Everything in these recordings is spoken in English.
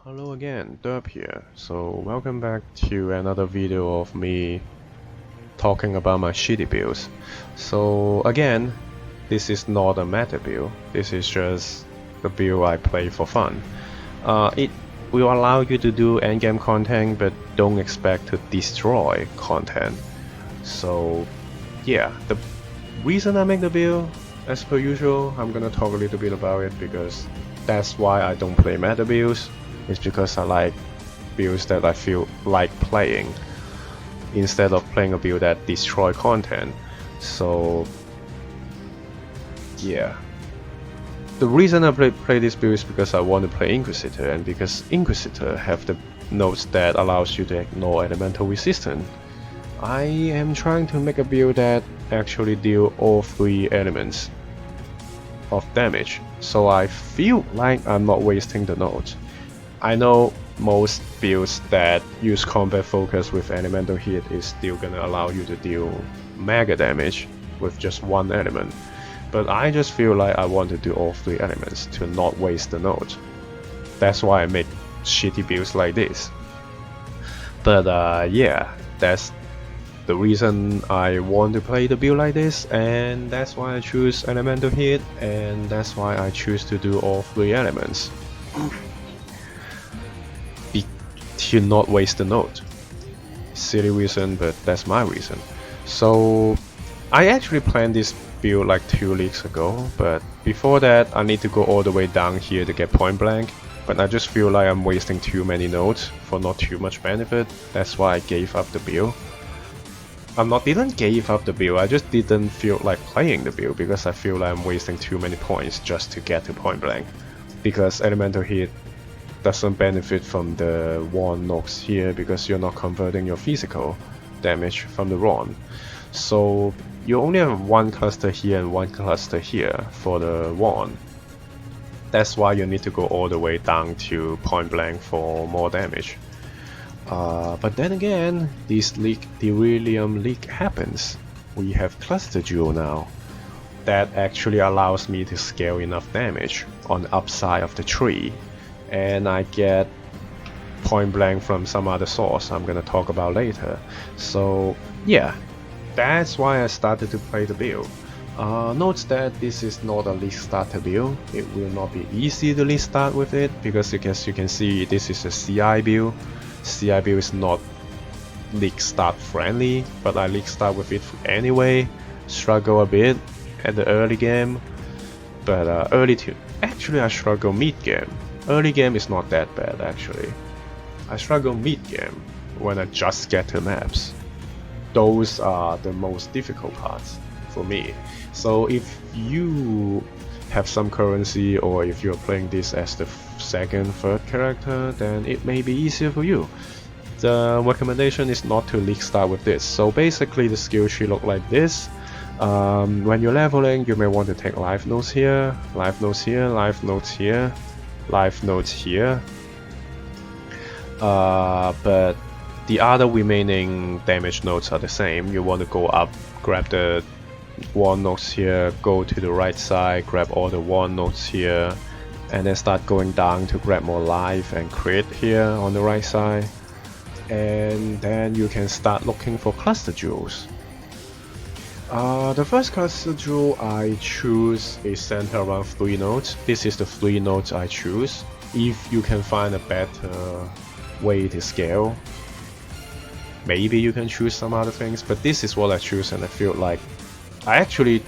Hello again, Derp here. So welcome back to another video of me talking about my shitty builds. So again, this is not a meta build, this is just the build I play for fun. It will allow you to do endgame content, but don't expect to destroy content. So yeah, the reason I make the build, as per usual, I'm gonna talk a little bit about it because that's why I don't play meta builds. It's because I like builds that I feel like playing instead of playing a build that destroy content. So yeah, the reason I play this build is because I want to play Inquisitor, and because Inquisitor have the nodes that allows you to ignore elemental resistance. I am trying to make a build that actually deal all three elements of damage, so I feel like I'm not wasting the nodes. I know most builds that use combat focus with elemental hit is still gonna allow you to deal mega damage with just one element, but I just feel like I want to do all three elements to not waste the node. That's why I make shitty builds like this. But yeah, that's the reason I want to play the build like this, and that's why I choose elemental hit, and that's why I choose to do all three elements. To not waste the node. Silly reason, but that's my reason. So I actually planned this build like 2 weeks ago, but before that I need to go all the way down here to get point blank, but I just feel like I'm wasting too many nodes for not too much benefit. That's why I gave up the build. Didn't give up the build, I just didn't feel like playing the build because I feel like I'm wasting too many points just to get to point blank, because elemental hit doesn't benefit from the wand knocks here because you're not converting your physical damage from the wand. So you only have one cluster here and one cluster here for the wand. That's why you need to go all the way down to point blank for more damage. But then again, this Delirium leak happens. We have cluster jewel now. That actually allows me to scale enough damage on the upside of the tree, and I get point blank from some other source I'm gonna talk about later. So yeah, that's why I started to play the build. Note that this is not a league starter build. It will not be easy to league start with it because as you can see, this is a CI build. CI build is not league start friendly, but I league start with it anyway. Struggle a bit at the early game, but actually I struggle mid game. Early game is not that bad actually. I struggle mid game when I just get to maps. Those are the most difficult parts for me. So if you have some currency, or if you're playing this as the second, third character, then it may be easier for you. The recommendation is not to league start with this. So basically the skill tree look like this. When you're leveling, you may want to take life nodes here, life nodes here, life nodes here, life nodes here, but the other remaining damage nodes are the same. You want to go up, grab the wand nodes here, go to the right side, grab all the wand nodes here, and then start going down to grab more life and crit here on the right side, and then you can start looking for cluster jewels. The first cluster jewel I choose is centered around 3 nodes. This is the 3 nodes I choose. If you can find a better way to scale, maybe you can choose some other things, but this is what I choose, and I feel like I actually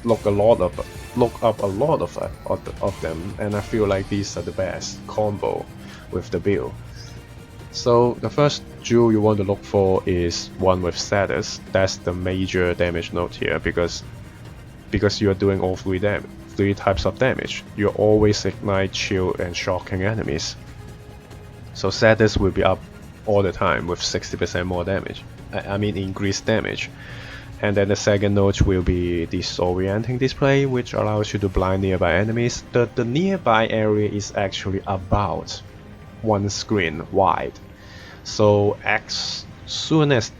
look up a lot of them, and I feel like these are the best combo with the build. So the first jewel you want to look for is one with Sirus. That's the major damage node here, because you are doing all three types of damage. You always ignite, shield, and shocking enemies. So Sirus will be up all the time with 60% more damage. I mean increased damage. And then the second node will be disorienting display, which allows you to blind nearby enemies. The nearby area is actually about 1 screen wide. So as soon as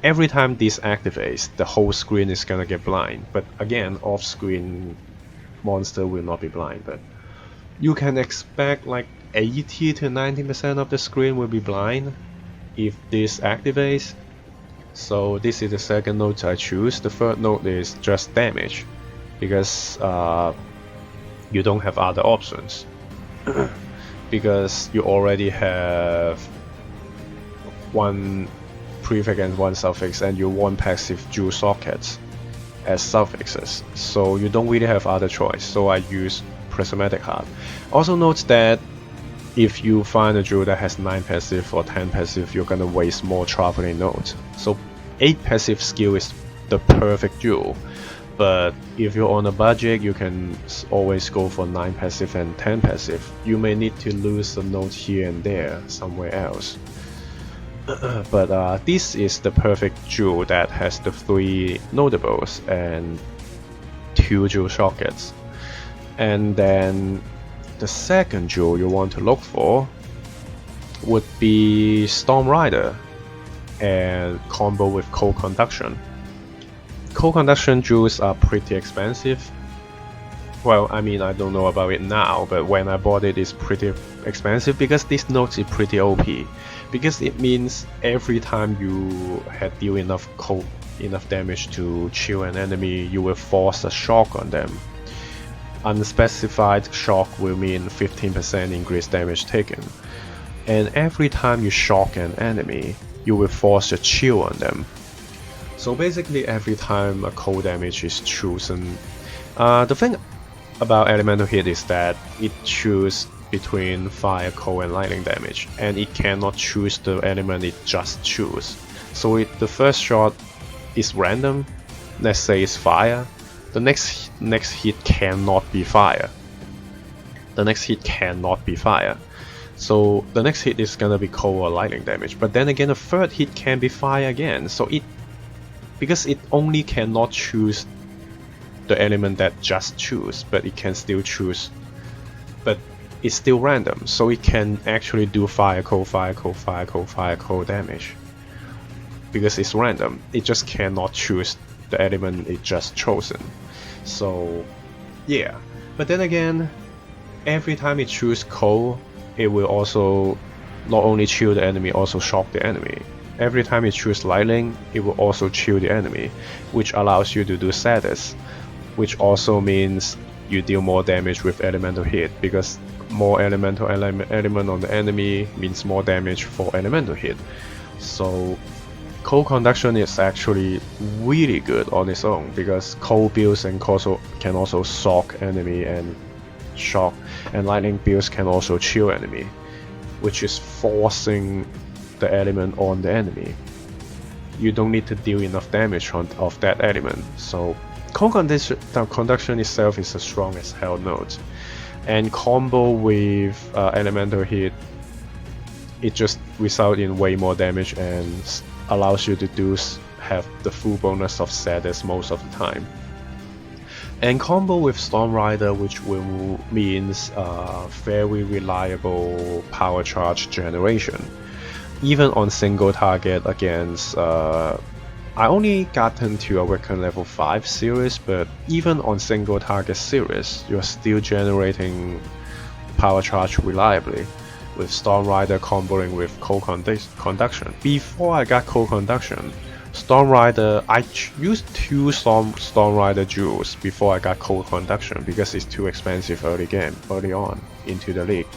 every time this activates, the whole screen is gonna get blind. But again, off-screen monster will not be blind. But you can expect like 80 to 90% of the screen will be blind if this activates. So this is the second note I choose. The third note is just damage, because you don't have other options. Because you already have one prefix and one suffix, and you want passive jewel sockets as suffixes, so you don't really have other choice. So I use prismatic heart. Also note that if you find a jewel that has 9 passive or 10 passive, you're gonna waste more traveling nodes. So 8 passive skill is the perfect jewel, but if you're on a budget, you can always go for 9 passive and 10 passive. You may need to lose a node here and there somewhere else. But this is the perfect jewel that has the 3 notables and 2 jewel sockets. And then the second jewel you want to look for would be Storm Rider and combo with cold conduction. Cold conduction jewels are pretty expensive. Well, I mean, I don't know about it now, but when I bought it, it's pretty expensive because this node is pretty OP. Because it means every time you had deal enough damage to chill an enemy, you will force a shock on them. Unspecified shock will mean 15% increased damage taken. And every time you shock an enemy, you will force a chill on them. So basically every time a cold damage is chosen, the thing about elemental hit is that it chooses between fire, cold and lightning damage, and it cannot choose the element it just choose. So the first shot is random, let's say it's fire, the next hit cannot be fire. The next hit cannot be fire. So the next hit is gonna be cold or lightning damage, but then again the third hit can be fire again. So because it only cannot choose the element that just choose, but it can still choose, but it's still random, so it can actually do fire, cold, fire, cold, fire, cold, fire, cold damage. Because it's random, it just cannot choose the element it just chosen. So yeah, but then again, every time it chooses cold, it will also not only chill the enemy, also shock the enemy. Every time it chooses lightning, it will also chill the enemy, which allows you to do status, which also means you deal more damage with elemental hit, because more elemental element on the enemy means more damage for elemental hit. So cold conduction is actually really good on its own, because cold builds and can also shock enemy and shock, and lightning builds can also chill enemy, which is forcing the element on the enemy. You don't need to deal enough damage of that element. So cold conduction itself is a strong as hell node, and combo with elemental hit, it just results in way more damage and allows you to have the full bonus of status most of the time. And combo with Storm Rider, which means very reliable power charge generation. Even on single target against, I only gotten to Awaken level 5 Sirus, but even on single target Sirus, you're still generating power charge reliably, with Storm Rider comboing with cold conduction. Before I got cold conduction, Storm Rider, I used 2 Storm Rider jewels before I got cold conduction because it's too expensive early on into the league.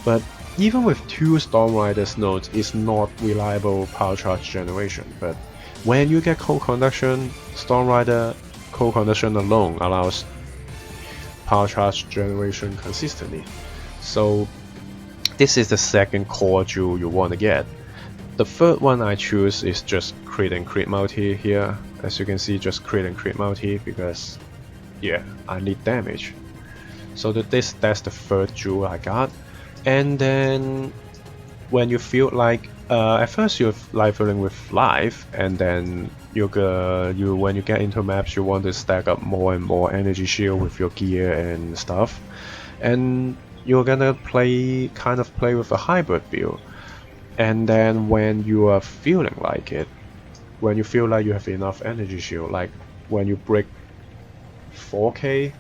But even with 2 Storm Riders nodes, it's not reliable power charge generation. But when you get cold conduction, Storm Rider cold conduction alone allows power charge generation consistently. So this is the second core jewel you want to get. The third one I choose is just crit and crit multi here. As you can see, just crit and crit multi because yeah, I need damage. So that's the third jewel I got. And then when you feel like at first you're feeling with life, and then when you get into maps, you want to stack up more and more energy shield with your gear and stuff, and you're gonna play with a hybrid build. And then when you are feeling like it, when you feel like you have enough energy shield, like when you break 4k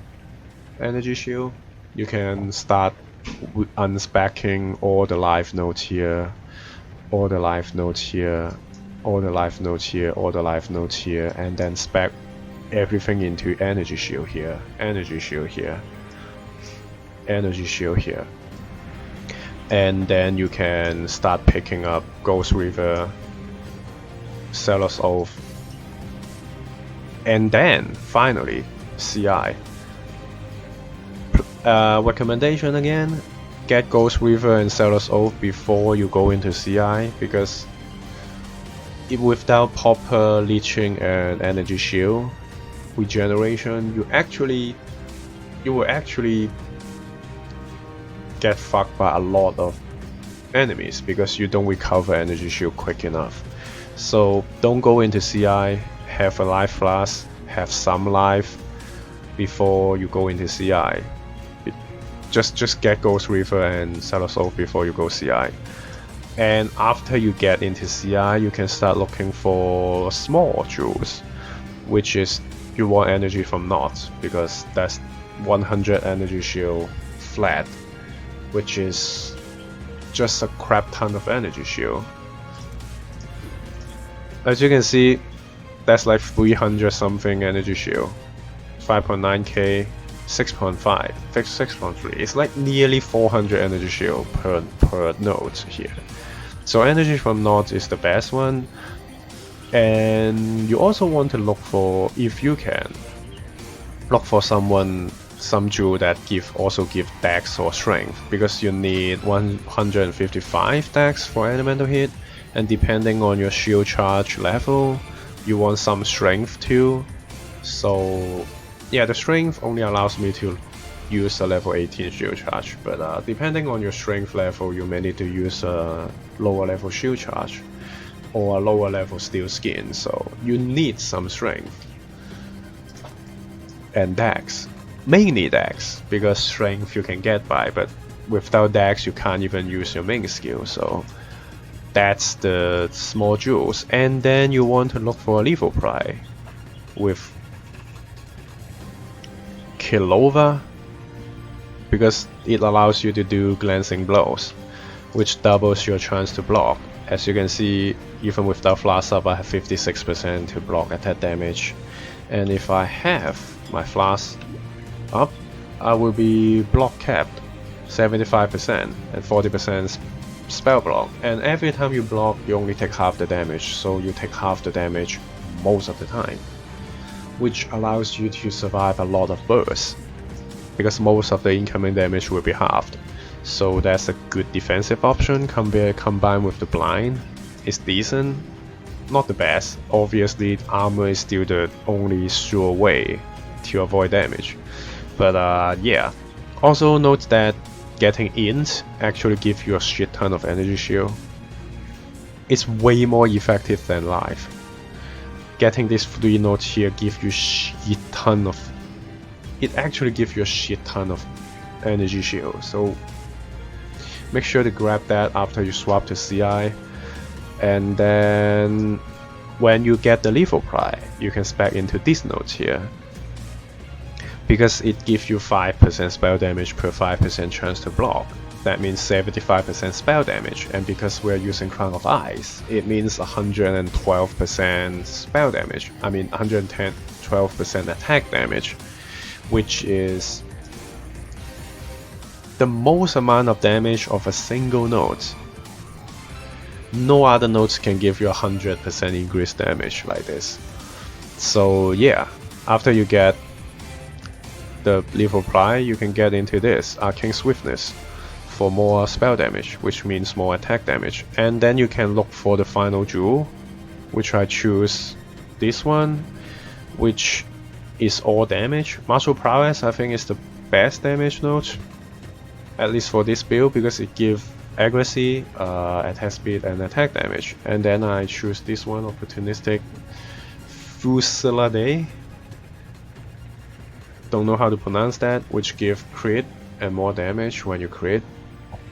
energy shield, you can start unspecking all the life nodes here, all the life nodes here, all the life nodes here, all the life nodes here, and then spec everything into energy shield here, energy shield here, energy shield here. And then you can start picking up Ghost River, Seller's Oath, and then finally CI. Recommendation again, get Ghost River and Seller's Oath before you go into CI, because without proper leeching and energy shield regeneration, you will actually get fucked by a lot of enemies because you don't recover energy shield quick enough. So don't go into CI, have a life flask, have some life before you go into CI. Just get Ghost River and Seller's Oath before you go CI. And after you get into CI, you can start looking for small jewels, which is you want energy from Not, because that's 100 energy shield flat, which is just a crap ton of energy shield. As you can see, that's like 300 something energy shield, 5.9k, 6.5, 6.3. It's like nearly 400 energy shield per node here. So energy from Not is the best one. And you also want to look for, if you can, look for some jewel that also give dex or strength, because you need 155 dex for elemental hit, and depending on your shield charge level, you want some strength too. So yeah, the strength only allows me to use a level 18 shield charge, but depending on your strength level, you may need to use a lower level shield charge or a lower level steel skin, so you need some strength. And dex, mainly dex, because strength you can get by, but without dex you can't even use your main skill, so that's the small jewels. And then you want to look for a lethal pry with Kilova, because it allows you to do glancing blows, which doubles your chance to block. As you can see, even without flask up, I have 56% to block attack damage, and if I have my flask up, I will be block capped 75% and 40% spell block, and every time you block you only take half the damage, so you take half the damage most of the time, which allows you to survive a lot of bursts, because most of the incoming damage will be halved. So that's a good defensive option. Combined with the blind, it's decent, not the best. Obviously armor is still the only sure way to avoid damage, but yeah. Also note that getting int actually gives you a shit ton of energy shield. It's way more effective than life. Getting these 3 nodes here gives you shit ton of, it actually gives you a shit ton of energy shield, so make sure to grab that after you swap to CI. And then when you get the lethal pry, you can spec into these nodes here, because it gives you 5% spell damage per 5% chance to block. That means 75% spell damage, and because we're using Crown of Ice, it means 112% spell damage. I mean 112% attack damage, which is the most amount of damage of a single node. No other nodes can give you 100% increased damage like this. So yeah, after you get the lethal pry, you can get into this Arcane Swiftness for more spell damage, which means more attack damage. And then you can look for the final jewel, which I choose this one, which is all damage. Martial Prowess I think is the best damage node, at least for this build, because it gives accuracy, attack speed and attack damage. And then I choose this one, Opportunistic Fusillade, don't know how to pronounce that, which give crit and more damage when you crit.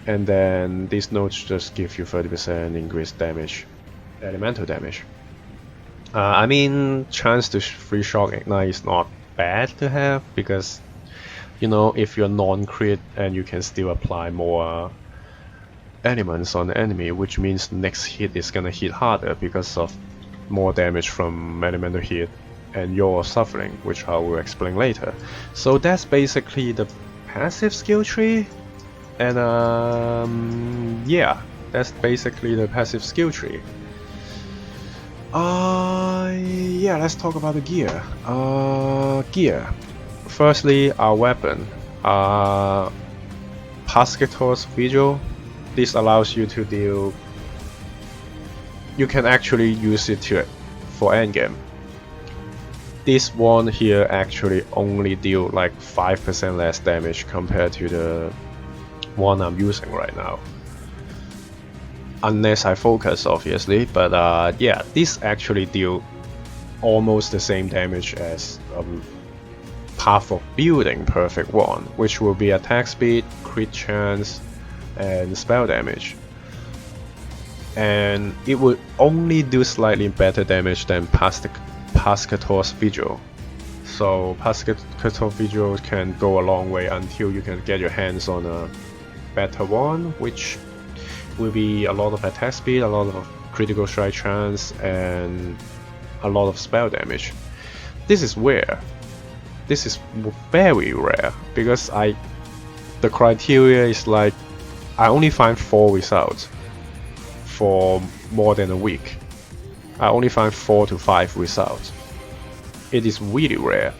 And then these nodes just give you 30% increased damage, elemental damage. I mean, chance to free shock ignite is not bad to have, because you know, if you're non-crit and you can still apply more elements on the enemy, which means the next hit is gonna hit harder because of more damage from elemental hit and your suffering, which I will explain later. So that's basically the passive skill tree, and yeah, that's basically the passive skill tree. Yeah, let's talk about the gear. Gear. Firstly, our weapon. Pascator's Vigil. This allows you to deal. You can actually use it for endgame. This one here actually only deal like 5% less damage compared to the one I'm using right now. Unless I focus, obviously, but yeah, this actually deal almost the same damage as Path of Building Perfect one, which will be attack speed, crit chance, and spell damage. And it will only do slightly better damage than Pascator's Vigil. So Pascator's Vigil can go a long way until you can get your hands on a better one, which will be a lot of attack speed, a lot of critical strike chance, and a lot of spell damage. This is rare. This is very rare because the criteria is like I only find 4 results for more than a week. I only find 4 to 5 results. It is really rare,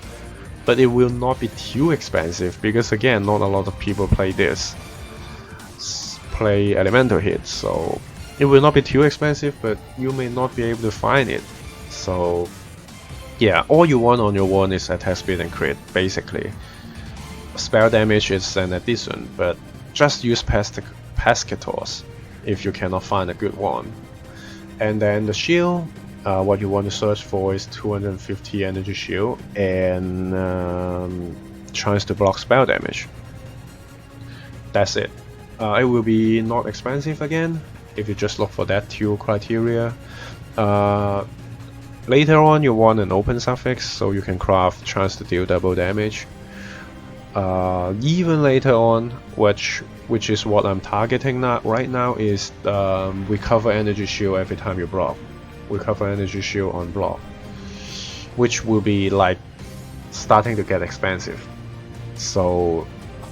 but it will not be too expensive because again, not a lot of people play this. Play elemental hits, so it will not be too expensive, but you may not be able to find it. So yeah, all you want on your one is attack speed and crit, basically. Spell damage is an addition, but just use Pascator's if you cannot find a good one. And then the shield, what you want to search for is 250 energy shield and chance to block spell damage. That's it. It will be not expensive again if you just look for that 2 criteria. Later on you want an open suffix so you can craft chance to deal double damage. Even later on, which is what I'm targeting right now, is recover energy shield every time you block. Recover energy shield on block, which will be like starting to get expensive. So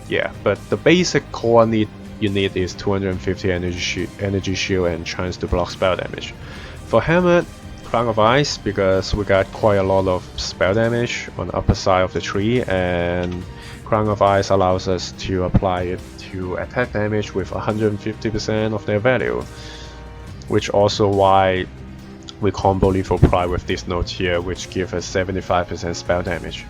yeah, but the basic core you need is 250 energy shield and chance to block spell damage. For Helmet, Crown of Ice, because we got quite a lot of spell damage on the upper side of the tree, and Crown of Ice allows us to apply it to attack damage with 150% of their value, which also why we combo Lethal Pride with this note here, which gives us 75% spell damage,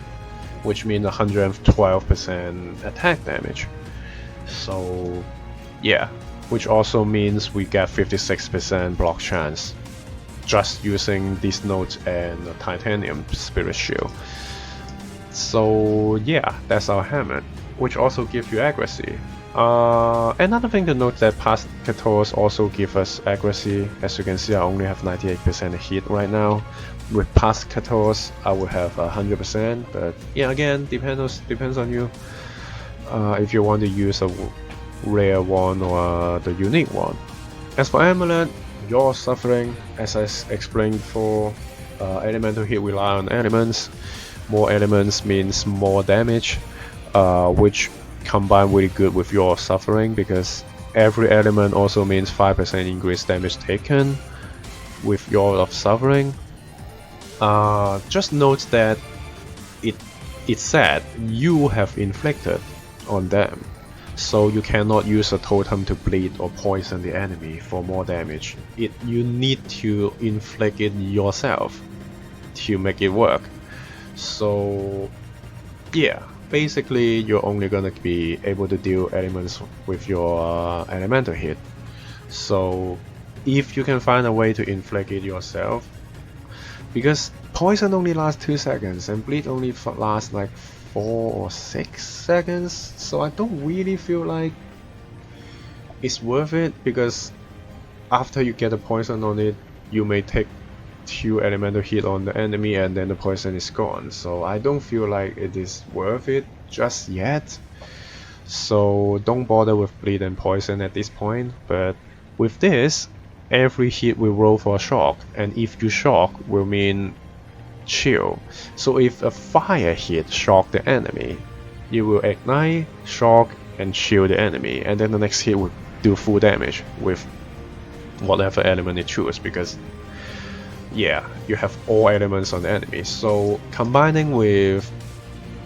which means 112% attack damage. So yeah, which also means we get 56% block chance just using this note and the titanium spirit shield. So yeah, that's our helmet, which also gives you accuracy. Another thing to note that Pascator's also give us accuracy. As you can see, I only have 98% hit right now. With Pascator's, I will have 100%, but yeah, again, depends on you. If you want to use a rare one or the unique one. As for Amulet, your suffering, as I explained before, elemental hit rely on elements. More elements means more damage, which combine really good with your suffering, because every element also means 5% increased damage taken with your suffering. Just note that it's said you have inflicted on them, so you cannot use a totem to bleed or poison the enemy for more damage. You need to inflict it yourself to make it work. So yeah, basically you're only gonna be able to deal elements with your elemental hit. So if you can find a way to inflict it yourself, because poison only lasts 2 seconds and bleed only lasts like 4 or 6 seconds, so I don't really feel like it's worth it, because after you get a poison on it, you may take 2 elemental hit on the enemy and then the poison is gone. So I don't feel like it is worth it just yet. So don't bother with bleed and poison at this point. But with this, every hit will roll for a shock, and if you shock will mean chill. So if a fire hit shock the enemy, you will ignite, shock, and chill the enemy, and then the next hit will do full damage with whatever element you choose, because yeah, you have all elements on the enemy. So combining with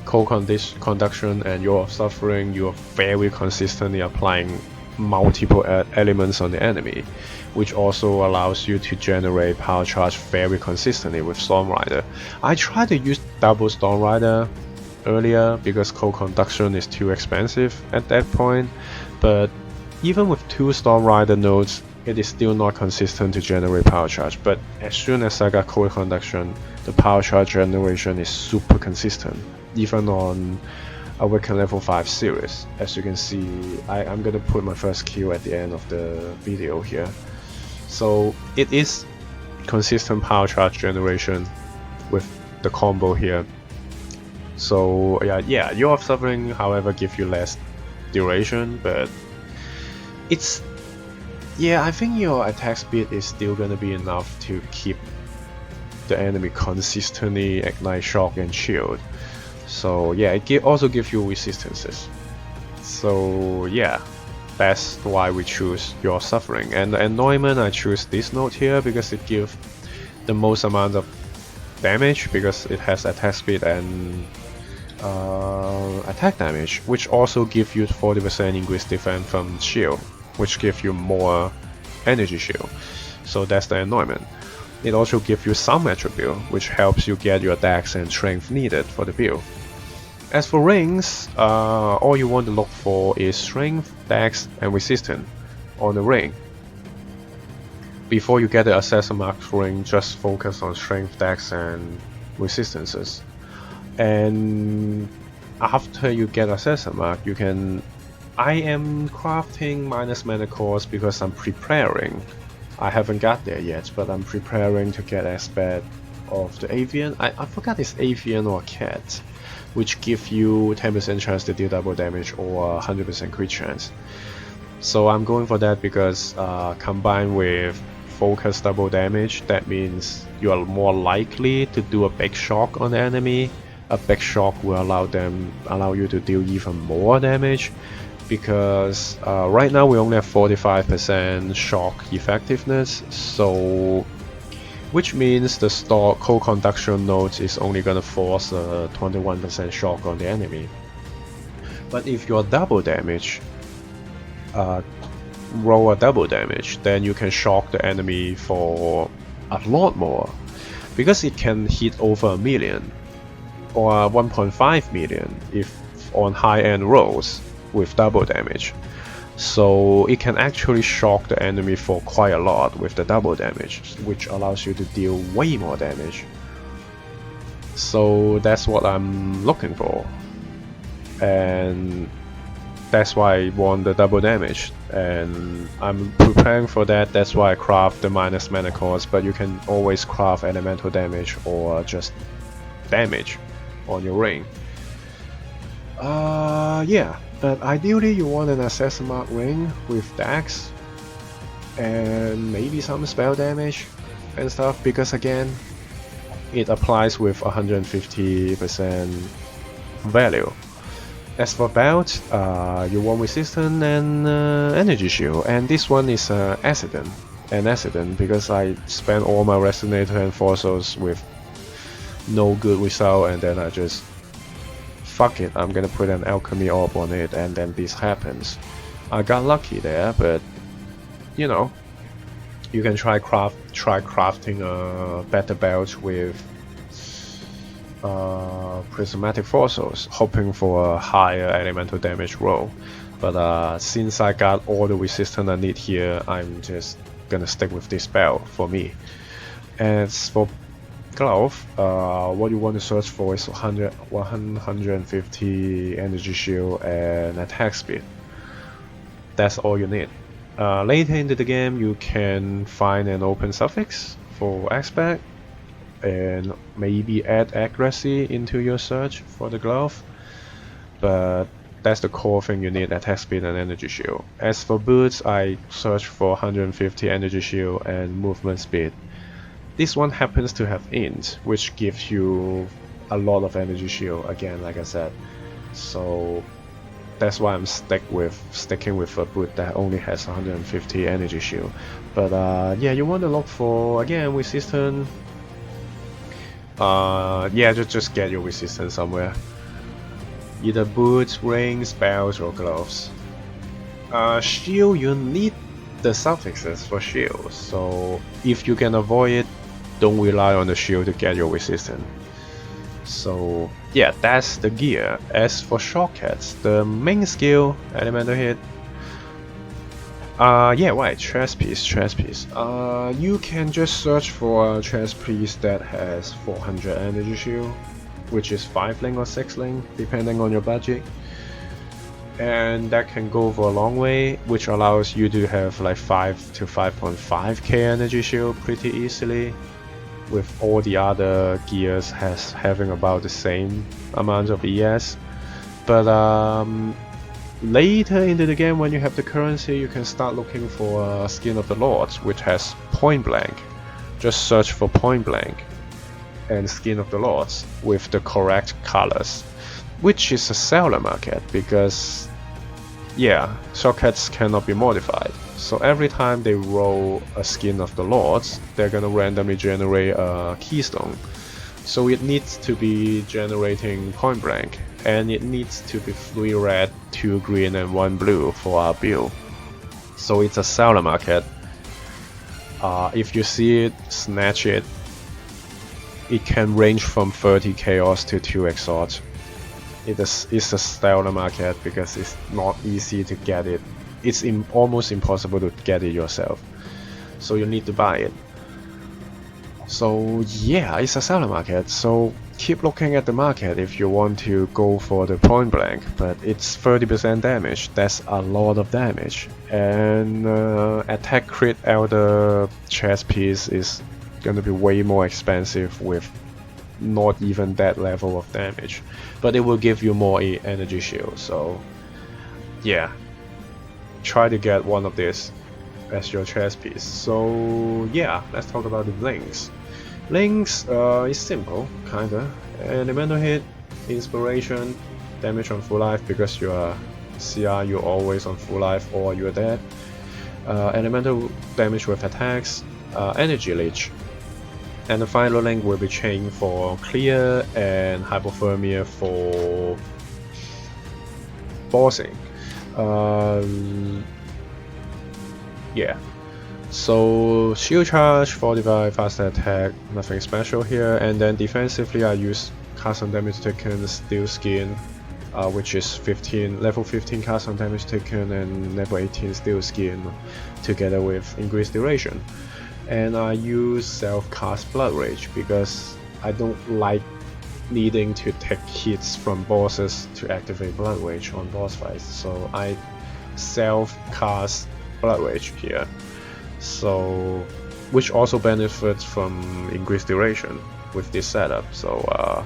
cold conduction and You're Suffering, you're very consistently applying multiple elements on the enemy, which also allows you to generate power charge very consistently with Storm Rider. I tried to use double Storm Rider earlier because cold conduction is too expensive at that point, but even with 2 Storm Rider nodes, it is still not consistent to generate power charge. But as soon as I got cold conduction, the power charge generation is super consistent, even on Awaken level 5 Sirus. As you can see, I'm gonna put my first kill at the end of the video here. So it is consistent power charge generation with the combo here. So yeah, You're Suffering, however, give you less duration, but it's, yeah, I think your attack speed is still gonna be enough to keep the enemy consistently ignite, shock, and shield. So yeah, it also gives you resistances. So yeah, that's why we choose You're Suffering. And the Anointment, I choose this node here because it gives the most amount of damage, because it has attack speed and attack damage, which also give you 40% increased defense from shield, which give you more energy shield. So that's the Anointment. It also gives you some attribute, which helps you get your dex and strength needed for the build. As for rings, all you want to look for is strength, dex, and resistance on the ring. Before you get the Assassin Mark ring, just focus on strength, dex, and resistances. And after you get Assassin Mark, you can... I am crafting minus mana cores because I'm preparing. I haven't got there yet, but I'm preparing to get aspect of the Avian. I forgot it's Avian or Cat, which give you 10% chance to deal double damage or 100% crit chance. So I'm going for that because combined with focus double damage, that means you are more likely to do a big shock on the enemy. A big shock will allow you to deal even more damage, because right now we only have 45% shock effectiveness, so which means the cold conduction node is only gonna force a 21% shock on the enemy. But if you're double damage, roll a double damage, then you can shock the enemy for a lot more, because it can hit over 1 million or 1.5 million if on high-end rolls with double damage. So it can actually shock the enemy for quite a lot with the double damage, which allows you to deal way more damage. So that's what I'm looking for, and that's why I want the double damage, and I'm preparing for that. That's why I craft the minus mana cores, but you can always craft elemental damage or just damage on your ring. Yeah, but ideally you want an Assassin Mark ring with dex and maybe some spell damage and stuff, because again, it applies with 150% value. As for belt, you want resistance and energy shield, and this one is accident because I spent all my resonator and fossils with no good result, and then I just fuck it, I'm gonna put an alchemy orb on it, and then this happens. I got lucky there, but you know, you can try crafting a better belt with prismatic fossils, hoping for a higher elemental damage roll. But since I got all the resistance I need here, I'm just gonna stick with this belt for me. As for glove, what you want to search for is 150 energy shield and attack speed. That's all you need. Later into the game, you can find an open suffix for aspect and maybe add accuracy into your search for the glove. but that's the core thing you need: attack speed and energy shield. As for boots, I search for 150 energy shield and movement speed. This one happens to have int, which gives you a lot of energy shield again, like I said. So that's why I'm sticking with a boot that only has 150 energy shield. But yeah, you want to look for, again, resistance. Yeah, just get your resistance somewhere. Either boots, rings, belts, or gloves. Shield, you need the suffixes for shield, so if you can avoid it, don't rely on the shield to get your resistance. So yeah, that's the gear. As for shortcuts, the main skill, elemental hit. Yeah, right, chest piece. You can just search for a chest piece that has 400 energy shield, which is 5 link or 6 link, depending on your budget. And that can go for a long way, which allows you to have like 5 to 5.5k energy shield pretty easily, with all the other gears having about the same amount of ES. But later into the game, when you have the currency, you can start looking for Skin of the Lords, which has point blank. Just search for point blank and Skin of the Lords with the correct colors, which is a seller market because, yeah, shortcuts cannot be modified. So every time they roll a Skin of the Lords, they're gonna randomly generate a keystone. So it needs to be generating point blank, and it needs to be 3 red, 2 green, and 1 blue for our build. So it's a seller market. If you see it, snatch it. It can range from 30 chaos to 2 exalt. It's a stellar market because it's not easy to get it. It's almost impossible to get it yourself. So you need to buy it. So yeah, it's a seller market. So keep looking at the market if you want to go for the point blank. But it's 30% damage. That's a lot of damage. And attack crit elder chest piece is gonna be way more expensive with not even that level of damage, but it will give you more energy shield. So yeah, try to get one of this as your chest piece. So yeah, let's talk about the links. Links is simple, kinda. Elemental hit, inspiration, damage on full life because you are CR, you're always on full life or you're dead. Elemental damage with attacks, energy leech. And the final link will be chain for clear and hypothermia for bossing. Yeah. So shield charge, 45, fast attack, nothing special here. And then defensively, I use cast on damage taken, steel skin, which is level 15 cast on damage taken and level 18 steel skin, together with increased duration. And I use self-cast Blood Rage because I don't like needing to take hits from bosses to activate Blood Rage on boss fights. So I self-cast Blood Rage here. So, which also benefits from increased duration with this setup. So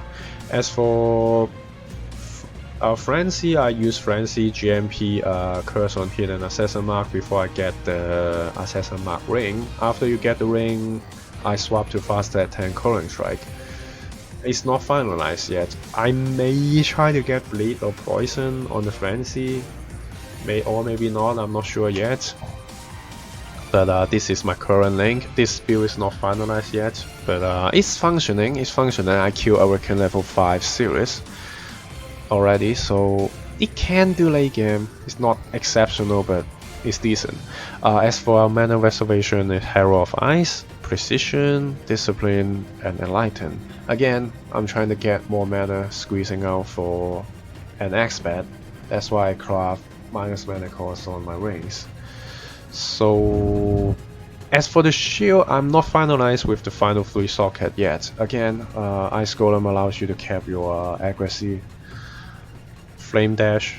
as for Frenzy, I use Frenzy, GMP, Curse on Hit and Assassin Mark before I get the Assassin Mark ring. After you get the ring, I swap to Fast Attack and Calling Strike. It's not finalized yet. I may try to get Bleed or Poison on the Frenzy, or maybe not, I'm not sure yet. But this is my current link. This build is not finalized yet, but it's functioning. I kill Hurricane level 5 Sirus already, so it can do late game. It's not exceptional, but it's decent. As for our mana reservation, it's Hero of Ice, Precision, Discipline, and Enlighten. Again, I'm trying to get more mana squeezing out for an X-Bet. That's why I craft minus mana cost on my rings. So as for the shield, I'm not finalized with the final 3 socket yet. Again, Ice Golem allows you to cap your accuracy, Flame Dash,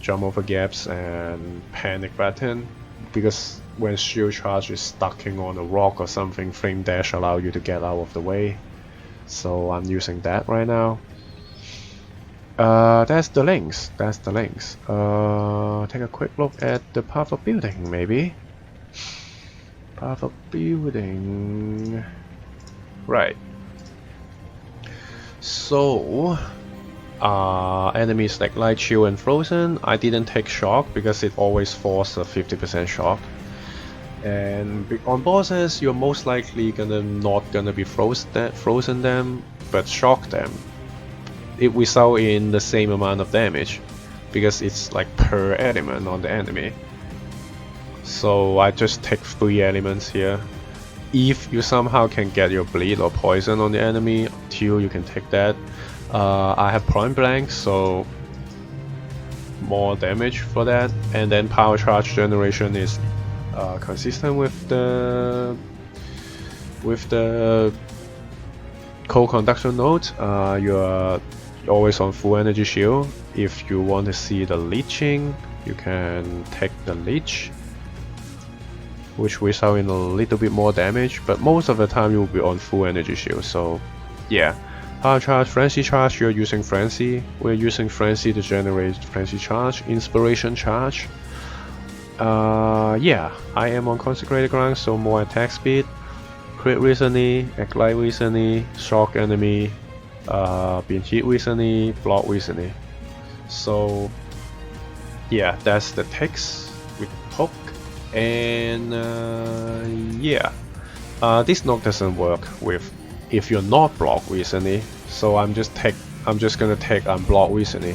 jump over gaps, and Panic Button. Because when shield charge is stucking on a rock or something, Flame Dash allow you to get out of the way. So I'm using that right now. That's the links. That's the links. Take a quick look at the path of building, maybe. Path of building. Right. So, enemies like Light Chill and Frozen, I didn't take shock because it always forces a 50% shock. And on bosses, you're most likely not gonna be frozen them, but shock them. It result in the same amount of damage because it's like per element on the enemy. So I just take 3 elements here. If you somehow can get your bleed or poison on the enemy, too, you can take that. I have point blank, so more damage for that. And then power charge generation is consistent with the co-conduction node. You're always on full energy shield. If you want to see the leeching, you can take the leech, which result in a little bit more damage, but most of the time you will be on full energy shield. So yeah, power charge, frenzy charge, you're using frenzy. We're using frenzy to generate frenzy charge, inspiration charge. Yeah, I am on consecrated ground, so more attack speed, crit recently, act light recently, shock enemy, being hit recently, block recently. So yeah, that's the text we took. And yeah, this node doesn't work with if you're not blocked recently. So I'm just gonna take unblocked recently.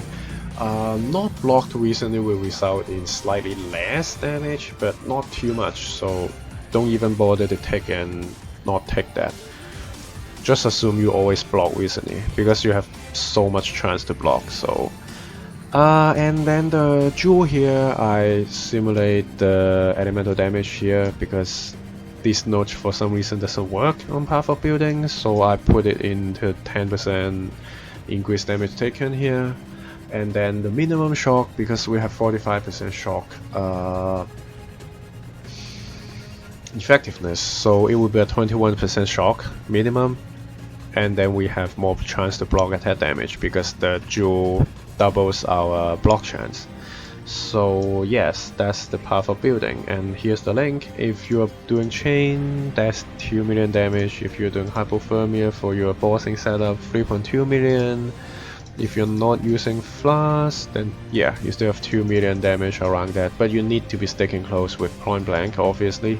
Not blocked recently will result in slightly less damage, but not too much. So don't even bother to take and not take that. Just assume you always block recently because you have so much chance to block. So. And then the jewel here, I simulate the elemental damage here because this node for some reason doesn't work on path of building, so I put it into 10% increased damage taken here. And then the minimum shock, because we have 45% shock effectiveness, so it will be a 21% shock minimum. And then we have more chance to block attack damage because the jewel doubles our block chance. So yes, that's the path of building, and here's the link. If you are doing chain, that's 2 million damage. If you're doing hypothermia for your bossing setup, 3.2 million. If you're not using flask, then yeah, you still have 2 million damage around that, but you need to be sticking close with point blank, obviously.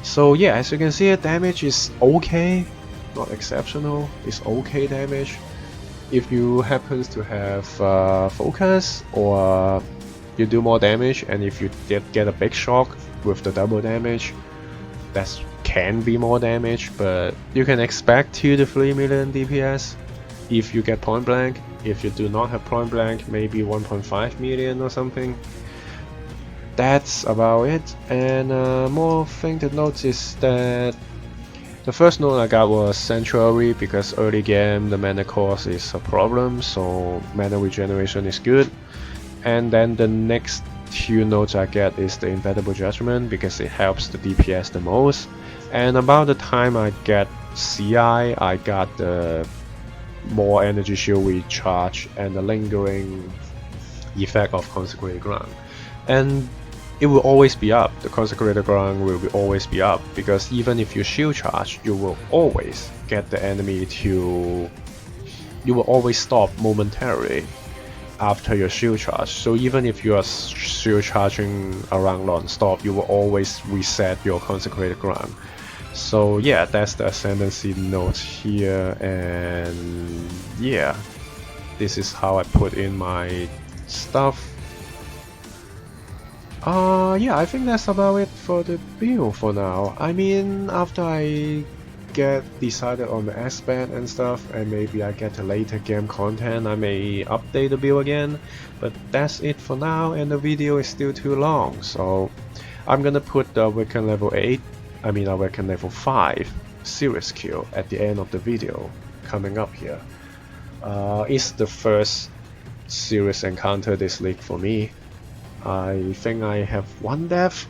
So yeah, as you can see, damage is okay, not exceptional, it's okay damage. If you happen to have focus, or you do more damage, and if you get a big shock with the double damage, that can be more damage, but you can expect 2 to 3 million DPS if you get point blank. If you do not have point blank, maybe 1.5 million or something. That's about it. And more thing to note is that the first node I got was Sanctuary because early game the mana cost is a problem, so mana regeneration is good. And then the next 2 nodes I get is the Inevitable Judgment because it helps the DPS the most. And about the time I get CI, I got the more energy shield recharge and the lingering effect of Consecrated Ground. And it will always be up. The Consecrated Ground will always be up because even if you shield charge, you will always get the enemy to. You will always stop momentarily after your shield charge. So even if you are shield charging around non-stop, you will always reset your Consecrated Ground. So yeah, that's the Ascendancy note here, and yeah, this is how I put in my stuff. Yeah, I think that's about it for the build for now. I mean, after I get decided on the aspect and stuff, and maybe I get a later game content, I may update the build again, but that's it for now, and the video is still too long, so I'm gonna put the Awaken level 8, Awaken level 5 Sirus kill at the end of the video, coming up here. It's the first Sirus encounter this league for me. I think I have 1 death,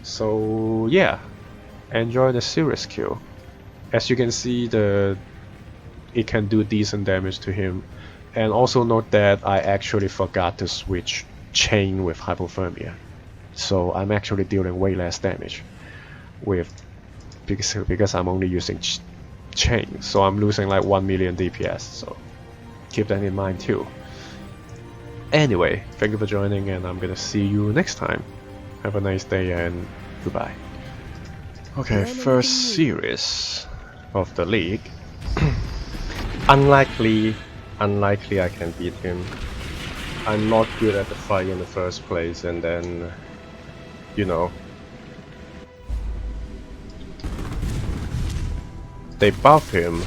so yeah, enjoy the Sirus kill. As you can see, it can do decent damage to him, And also note that I actually forgot to switch chain with hypothermia. So I'm actually dealing way less damage with because I'm only using chain. So I'm losing like 1 million DPS. So keep that in mind too. Anyway, thank you for joining, and I'm gonna see you next time. Have a nice day and goodbye. Okay, first series of the league. Unlikely I can beat him. I'm not good at the fight in the first place, and then, you know, they buff him,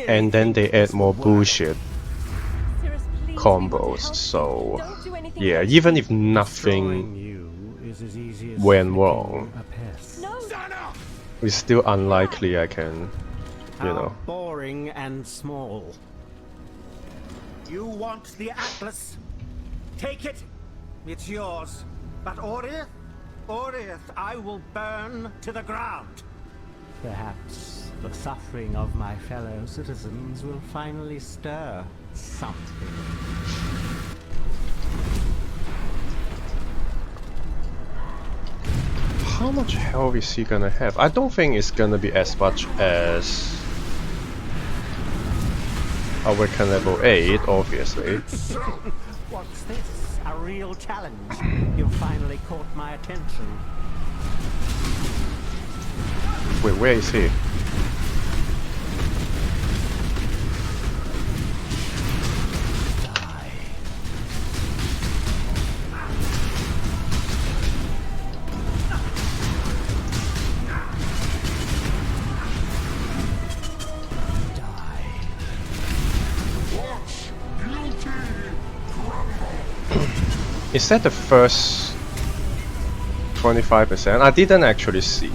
and then they add more bullshit combos. So, yeah, even if nothing went wrong, it's still unlikely I can, you know. Boring and small. You want the Atlas? Take it. It's yours. But Oriath, I will burn to the ground. Perhaps the suffering of my fellow citizens will finally stir something. How much health is he gonna have? I don't think it's gonna be as much as Awaken level 8, obviously. What's this? A real challenge? You finally caught my attention. Wait, where is he? Is that the first 25%? I didn't actually see.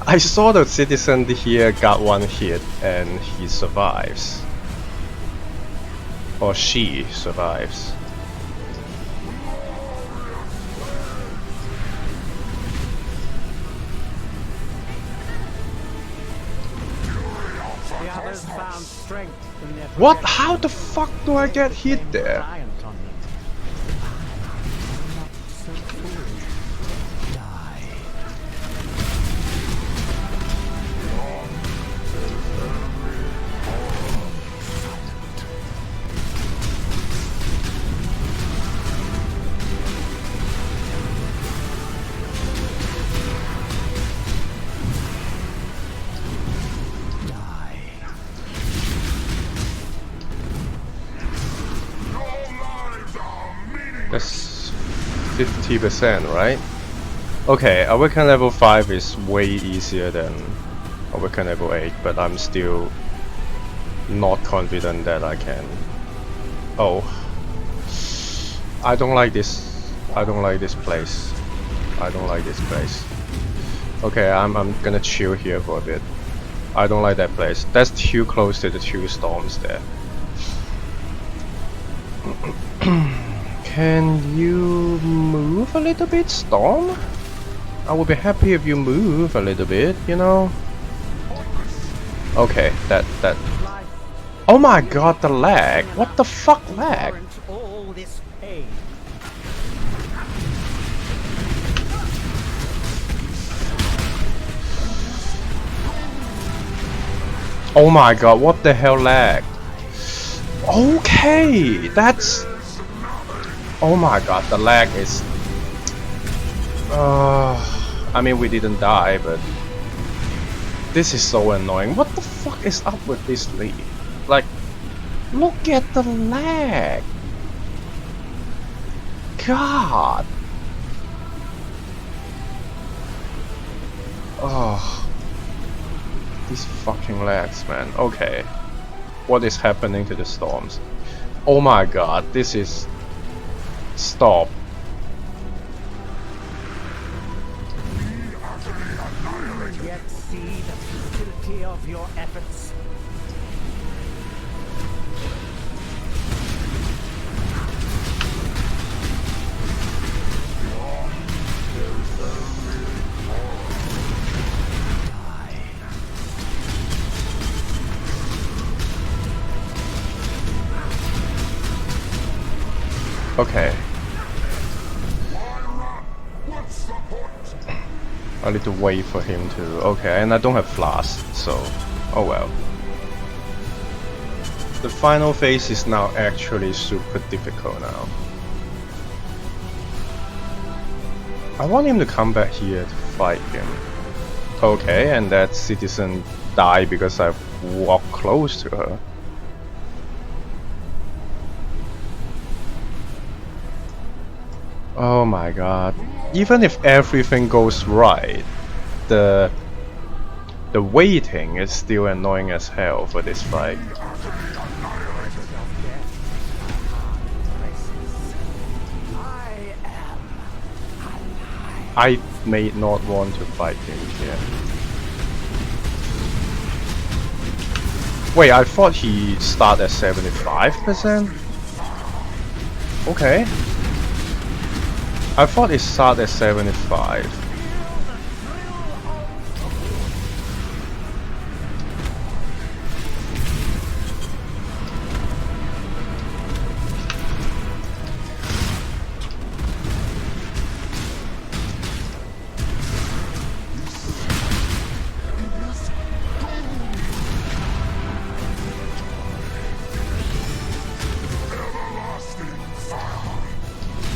I saw the citizen here got one hit and he survives. Or she survives. The others found strength in their What? How the fuck do I get hit there? That's 50%, right? Okay, Awaken level 5 is way easier than Awaken level 8, but I'm still not confident that I can. Oh. I don't like this. I don't like this place. I don't like this place. Okay, I'm gonna chill here for a bit. I don't like that place. That's too close to the two storms there. Can you move a little bit, Storm? I would be happy if you move a little bit, you know? Okay, that... Oh my god, the lag! What the fuck lag? Oh my god, what the hell lag? Okay, that's... Oh my god, the lag is... I mean, we didn't die, but... This is so annoying. What the fuck is up with this league? Like, look at the lag! God! Oh... These fucking lags, man. Okay. What is happening to the storms? Oh my god, this is... Stop. Yet see the futility of your efforts. Okay. I need to wait for him to... Okay, and I don't have flash, so... Oh well. The final phase is now actually super difficult now. I want him to come back here to fight him. Okay, and that citizen died because I walked close to her. Oh my god. Even if everything goes right, the waiting is still annoying as hell for this fight. I may not want to fight him here. Wait, I thought he started at 75%? Okay. I thought it started at 75.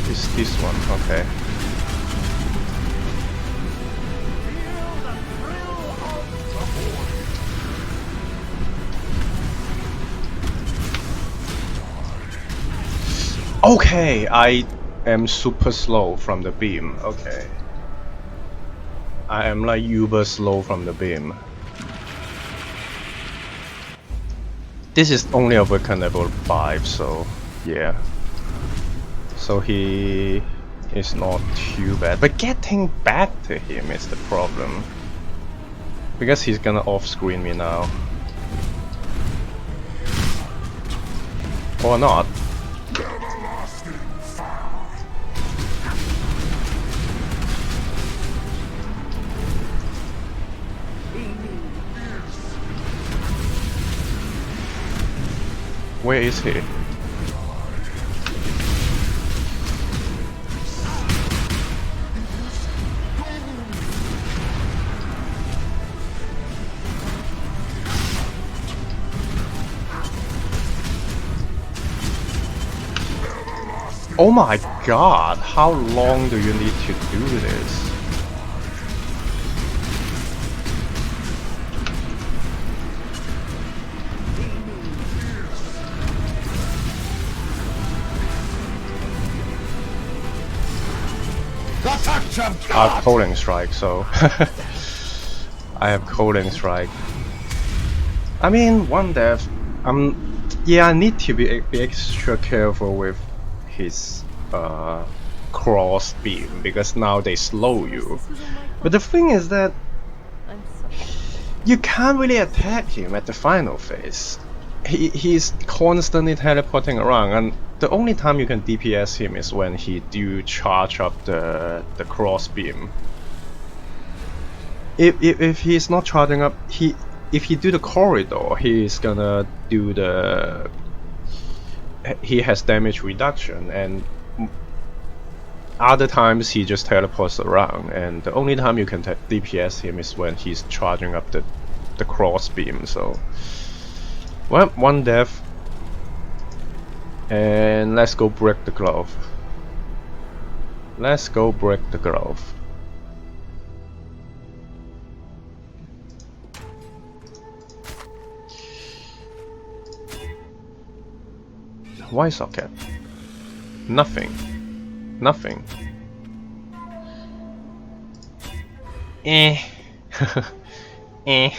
It's this one, okay. Okay, I am super slow from the beam, okay. I am like uber slow from the beam. This is only a weapon level 5, so yeah. So he is not too bad, but getting back to him is the problem. Because he's gonna off-screen me now. Or not. Where is he? Oh my god, how long do you need to do this? I have Calling Strike, so I have Calling Strike. I mean, one death. Yeah, I need to be extra careful with his cross beam because now they slow you. But the thing is that you can't really attack him at the final phase. He's constantly teleporting around, and the only time you can DPS him is when he do charge up the cross beam. If he's not charging up, if he do the corridor, he's gonna do the... He has damage reduction, and other times he just teleports around, and the only time you can DPS him is when he's charging up the cross beam. So, well, one death, and let's go break the glove. Let's go break the glove. Why socket? Nothing. Nothing. Eh. Eh.